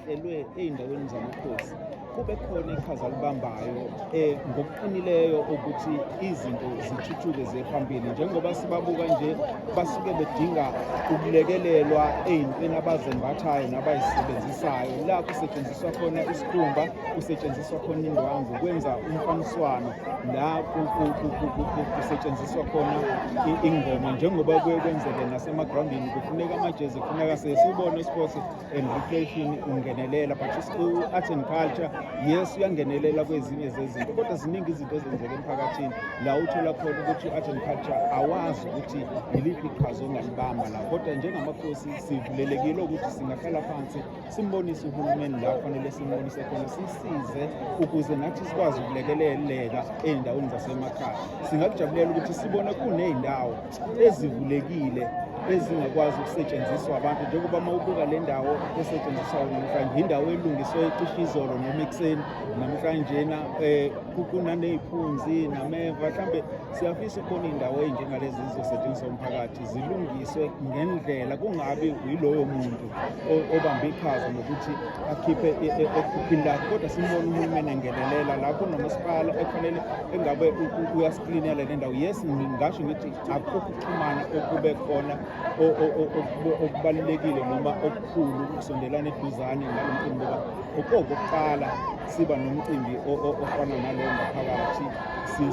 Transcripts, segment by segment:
ezihlelwe ey'ndaweni zamakhosi kube khona iqhaza libambayo ngokuqinileyo ukuthi izinto zithuthuke ziye phambili, njengoba sibabuka nje basuke bedinga ukulekelelwa ey'ntweni abazembathayo nabayisebenzisayo, la kusetshenziswa khona isikhumba, kusetshenziswa khona indwangu, kwenza umfaniswano, la kusetshenziswa khona ingoma, njengoba kwenzeke nasemagrawundini kufuneka amajezi, kufuneka sesibone sports and recreation ungenelela, but art and culture yes uyangenelela kwezinye zezinto, kodwa ziningi izinto ezenzeka emphakathini la uthola khona ukuthi art and culture awazi ukuthi yiliphi iqhaza ongalibamba la, kodwa njengamakhosi sivulelekile ukuthi singahlala phansi simbonise uhulumeni la kufanele simbonise khona, sisize ukuze nathi sikwazi ukulekeleleka ey'ndaweni zasemakhaya. Singakujabulela ukuthi sibone kuney'ndawo ezivulekile ezingakwazi ukusetshenziswa abantu, njengoba mawubuka le ndawo esetshenziswayo namhlanje indawo elungiswe cishe izolo noma ekuseni namhlanjena, kunaney'phunzi nameva, mhlambe siyafisa khona iy'ndawo ey'njengalezi zizosetshenziswa umphakathi zilungiswe ngendlela, kungabi yiloyo muntu obambe iqhaza nokuthi akhiphe ekhuphini lakhe, kodwa simbone uhulumeni engenelela lapho nomasipala ekufanele engabe uyasiklinela le ndawo. Yes, ngingasho ngithi akukho ukuxhumana okube khona okubalulekile noma okukhulu ukusondelana eduzane ngalo mcimbi, ngoba okokuqala siba nomcimbi ofana nalowo ngaphakathi,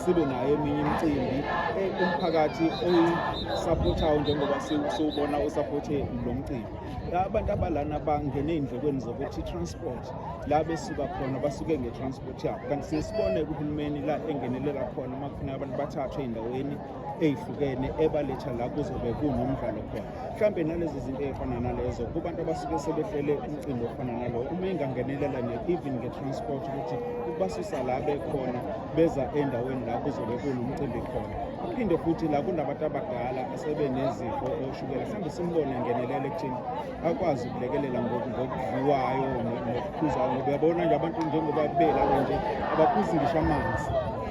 sibe nayo eminye imicimbi umphakathi oyisapothayo njengoba siwubona usapothe lo mcimbi. Abantu abalana bangene ey'ndlekweni zokuthi transport la besuka khona basuke nge-transport yabo, kanti siyesibone uhulumeni la engenelela khona uma kufuneka abantu bathathwe ey'ndaweni ey'hlukene ebaletha la kuzobe kunomdlalo khona. Mhlambe nalezi zinto ey'fana nalezo kubantu abasuke sebehlele umcimbi ofana nalowo, uma ingangenelela even nge-transport ukuthi ukubasusa la bekhona beza endaweni la kuzobe kunomcimbi khona. Kuphinde futhi la kunabantu abadala asebenezifo oshukela, mhlawumbe simbone engenelele ekutheni akwazi ukulekelela ngokudliwayo nokuphuzayo, ngoba uyabona nje abantu njengoba belala nje abaphuzi ngisho amanzi,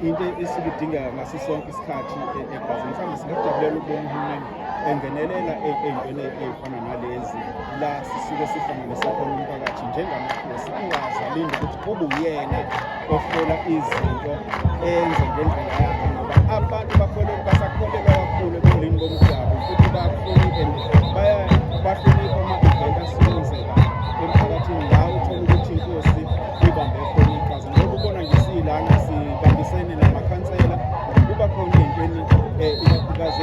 into esuke idingeka ngaso sonke isikhathi egazini. Mhlawumbe singakujabulela ukubona uhulumeni engenelela ey'ntweni ey'fana nalezi la sisuke sihlanganise khona umphakathi njengamakhosi, angazalindi ukuthi kube uyena ohlola izinto enze ngendlela yakhe, ngoba abantu basakholelwa kakhulu ebulini bomhlaba futhi bahlonipha ama-event asebenzeka emphakathini la uthola ukuthi inkosi ibambe khona iqhaza. Njengoba ubona nje silana sibambisene namakhansela, kuba khona ey'ntweni ikakhulukazi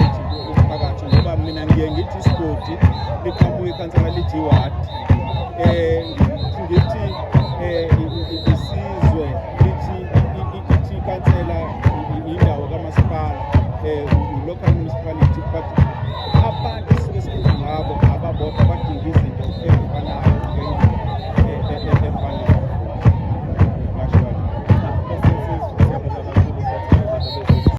umphakathi, ngoba mina ngiye ngithi isigodi liqhamuka ikhansela lithi iwadi, ngithi